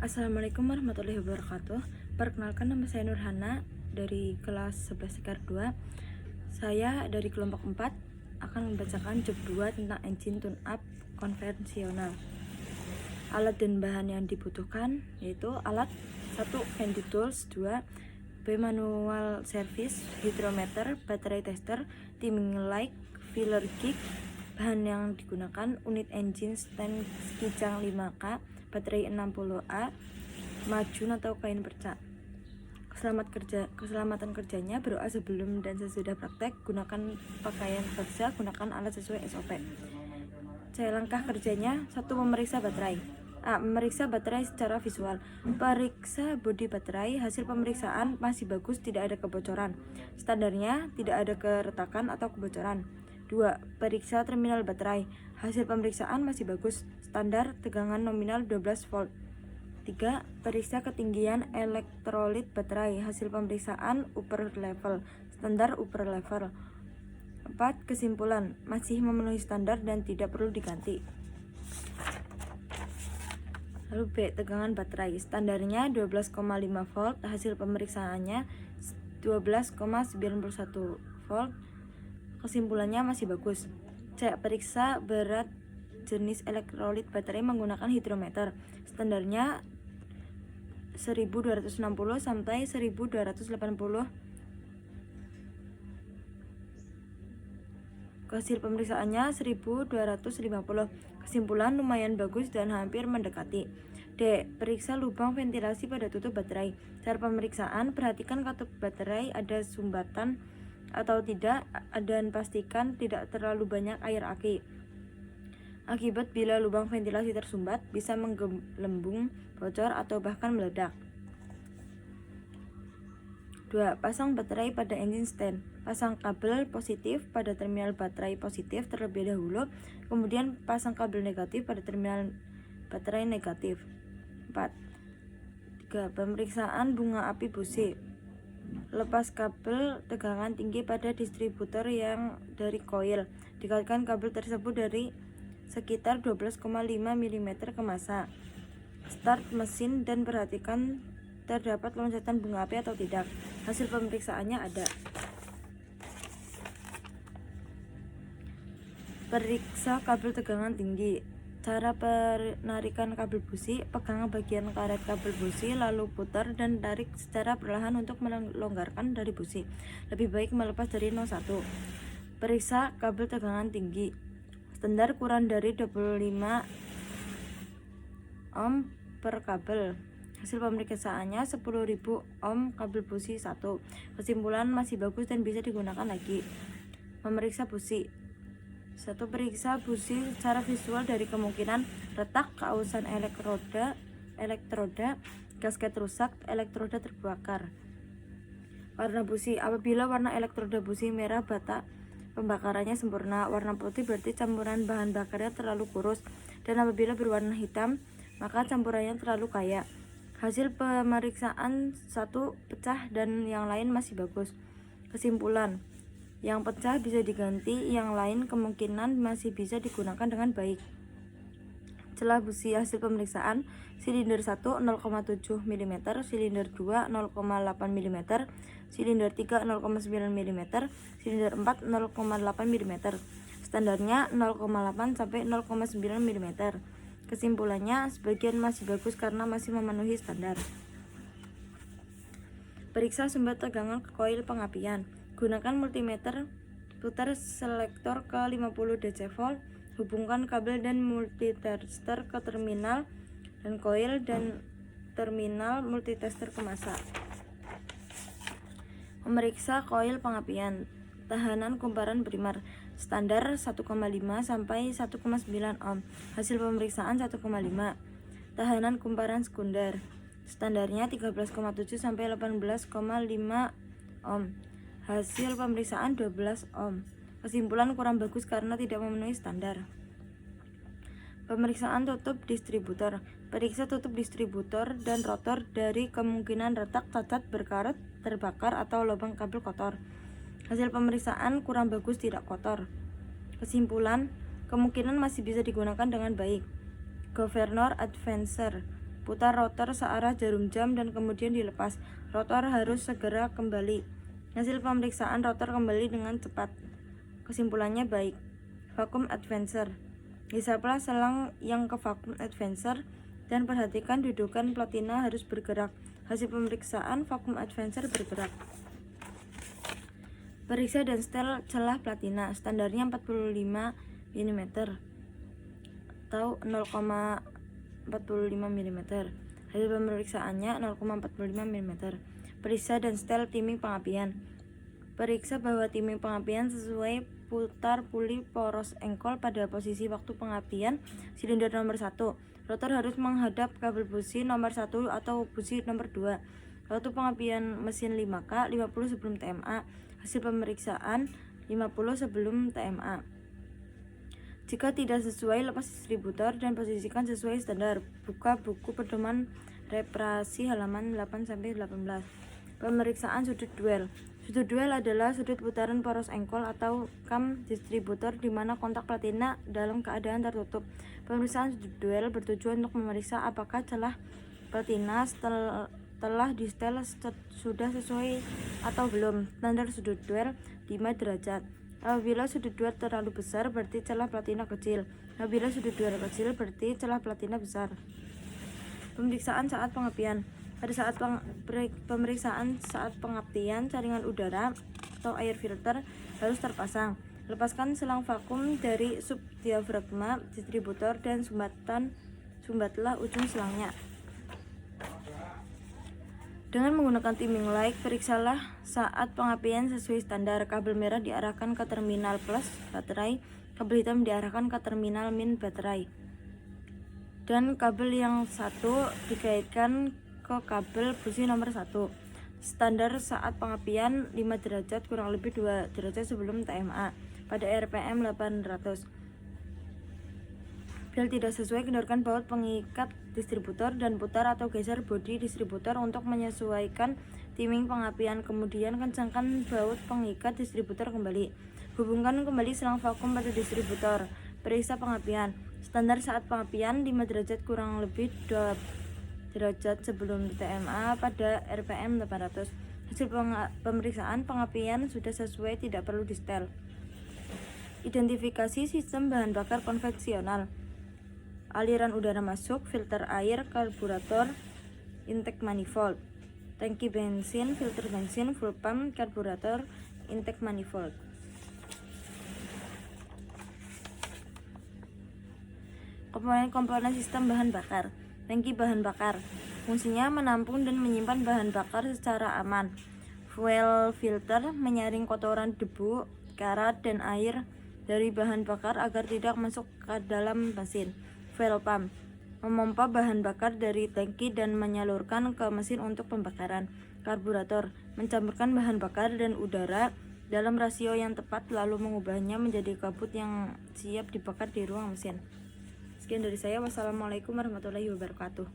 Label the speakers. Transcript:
Speaker 1: Assalamualaikum warahmatullahi wabarakatuh. Perkenalkan, nama saya Nurhana dari kelas 11 Sekar 2. Saya dari kelompok 4 akan membacakan job 2 tentang engine tune-up konvensional. Alat dan bahan yang dibutuhkan yaitu alat 1. Handy tools, 2. Manual service, hydrometer, baterai tester, timing light, filler kick. Bahan yang digunakan unit engine stand Kijang 5K, baterai 60A, majun atau kain perca. Keselamatan kerjanya: berdoa sebelum dan sesudah praktek, gunakan pakaian kerja, gunakan alat sesuai SOP. Langkah kerjanya: 1. Memeriksa baterai. A. Memeriksa baterai secara visual. Periksa bodi baterai. Hasil pemeriksaan masih bagus, tidak ada kebocoran. Standarnya tidak ada keretakan atau kebocoran. 2. Periksa terminal baterai. Hasil pemeriksaan masih bagus, standar, tegangan nominal 12 volt. 3. Periksa ketinggian elektrolit baterai. Hasil pemeriksaan upper level, standar upper level. 4. Kesimpulan: masih memenuhi standar dan tidak perlu diganti. Lalu B. Tegangan baterai. Standarnya 12,5 volt. Hasil pemeriksaannya 12,91 volt. Kesimpulannya masih bagus. C. Periksa berat jenis elektrolit baterai menggunakan hidrometer. Standarnya 1260 sampai 1280. Hasil pemeriksaannya 1250. Kesimpulan: lumayan bagus dan hampir mendekati. D. Periksa lubang ventilasi pada tutup baterai. Cara pemeriksaan: perhatikan katup baterai ada sumbatan atau tidak, dan pastikan tidak terlalu banyak air aki. Akibat bila lubang ventilasi tersumbat, bisa menggelembung, bocor, atau bahkan meledak. 2. Pasang baterai pada engine stand. Pasang kabel positif pada terminal baterai positif terlebih dahulu, kemudian pasang kabel negatif pada terminal baterai negatif. 4. 3. Pemeriksaan bunga api busi. Lepas kabel tegangan tinggi pada distributor yang dari koil. Dekatkan kabel tersebut dari sekitar 12,5 mm ke massa. Start mesin dan perhatikan terdapat loncatan bunga api atau tidak. Hasil pemeriksaannya ada. Periksa kabel tegangan tinggi. Cara penarikan kabel busi: pegang bagian karet kabel busi, lalu putar dan tarik secara perlahan untuk melonggarkan dari busi. Lebih baik melepas dari 01. Periksa kabel tegangan tinggi. Standar kurang dari 25 ohm per kabel. Hasil pemeriksaannya 10.000 ohm kabel busi 1. Kesimpulan: masih bagus dan bisa digunakan lagi. Memeriksa busi. 1. Periksa busi secara visual dari kemungkinan retak, keausan elektroda, gasket rusak, elektroda terbakar. Warna busi. Apabila warna elektroda busi merah, bata pembakarannya sempurna. Warna putih berarti campuran bahan bakarnya terlalu kurus, dan apabila berwarna hitam, maka campurannya terlalu kaya. Hasil pemeriksaan: 1. Pecah dan yang lain masih bagus. Kesimpulan: yang pecah bisa diganti, yang lain kemungkinan masih bisa digunakan dengan baik. Celah busi. Hasil pemeriksaan: silinder 1 0,7 mm, silinder 2 0,8 mm, silinder 3 0,9 mm, silinder 4 0,8 mm. Standarnya 0,8 sampai 0,9 mm. Kesimpulannya: sebagian masih bagus karena masih memenuhi standar. Periksa sumber tegangan ke koil pengapian. Gunakan multimeter, putar selektor ke 50 DC volt, hubungkan kabel dan multitester ke terminal dan koil dan terminal multitester ke massa. Memeriksa koil pengapian. Tahanan kumparan primer. Standar 1,5 sampai 1,9 ohm. Hasil pemeriksaan 1,5. Tahanan kumparan sekunder. Standarnya 13,7 sampai 18,5 ohm. Hasil pemeriksaan 12 ohm. Kesimpulan: kurang bagus karena tidak memenuhi standar. Pemeriksaan tutup distributor. Periksa tutup distributor dan rotor dari kemungkinan retak, cacat, berkarat, terbakar, atau lubang kabel kotor. Hasil pemeriksaan: kurang bagus, tidak kotor. Kesimpulan: kemungkinan masih bisa digunakan dengan baik. Governor Advancer. Putar rotor searah jarum jam dan kemudian dilepas. Rotor harus segera kembali. Hasil pemeriksaan rotor kembali dengan cepat. Kesimpulannya baik. Vacuum advancer. Hisaplah selang yang ke vacuum advancer dan perhatikan dudukan platina harus bergerak. Hasil pemeriksaan vacuum advancer bergerak. Periksa dan setel celah platina. Standarnya 45 mm atau 0,45 mm. Hasil pemeriksaannya 0,45 mm. Periksa dan setel timing pengapian. Periksa bahwa timing pengapian sesuai. Putar puli poros engkol pada posisi waktu pengapian silinder nomor 1. Rotor harus menghadap kabel busi nomor 1 atau busi nomor 2. Waktu pengapian mesin 5K 50 sebelum TMA. Hasil pemeriksaan 50 sebelum TMA. Jika tidak sesuai, lepas distributor dan posisikan sesuai standar. Buka buku pedoman reparasi halaman 8-18. Pemeriksaan sudut duel. Sudut duel adalah sudut putaran poros engkol atau kam distributor di mana kontak platina dalam keadaan tertutup. Pemeriksaan sudut duel bertujuan untuk memeriksa apakah celah platina telah distel sudah sesuai atau belum. Standar sudut duel 5 derajat. Apabila sudut duel terlalu besar berarti celah platina kecil. Apabila sudut duel kecil berarti celah platina besar. Pemeriksaan saat pengapian. Pada saat pemeriksaan saat pengapian, saringan udara atau air filter harus terpasang. Lepaskan selang vakum dari subdiafragma distributor dan sumbatlah ujung selangnya. Dengan menggunakan timing light, periksalah saat pengapian sesuai standar. Kabel merah diarahkan ke terminal plus baterai, kabel hitam diarahkan ke terminal min baterai, dan kabel yang satu dikaitkan ke kabel busi nomor 1. Standar saat pengapian 5 derajat kurang lebih 2 derajat sebelum TMA pada RPM 800. Bila tidak sesuai, kendorkan baut pengikat distributor dan putar atau geser bodi distributor untuk menyesuaikan timing pengapian. Kemudian kencangkan baut pengikat distributor kembali. Hubungkan kembali selang vakum pada distributor. Periksa pengapian. Standar saat pengapian 5 derajat kurang lebih 2 derajat sebelum TMA pada RPM 800. Hasil pemeriksaan pengapian sudah sesuai, tidak perlu distel. Identifikasi sistem bahan bakar konvensional. Aliran udara masuk, filter air, karburator, intake manifold, tangki bensin, filter bensin, fuel pump, karburator, intake manifold. Komponen-komponen sistem bahan bakar. Tangki bahan bakar. Fungsinya menampung dan menyimpan bahan bakar secara aman. Fuel filter menyaring kotoran, debu, karat, dan air dari bahan bakar agar tidak masuk ke dalam mesin. Fuel pump memompa bahan bakar dari tangki dan menyalurkan ke mesin untuk pembakaran. Karburator mencampurkan bahan bakar dan udara dalam rasio yang tepat lalu mengubahnya menjadi kabut yang siap dibakar di ruang mesin. Sekian dari saya. Wassalamualaikum warahmatullahi wabarakatuh.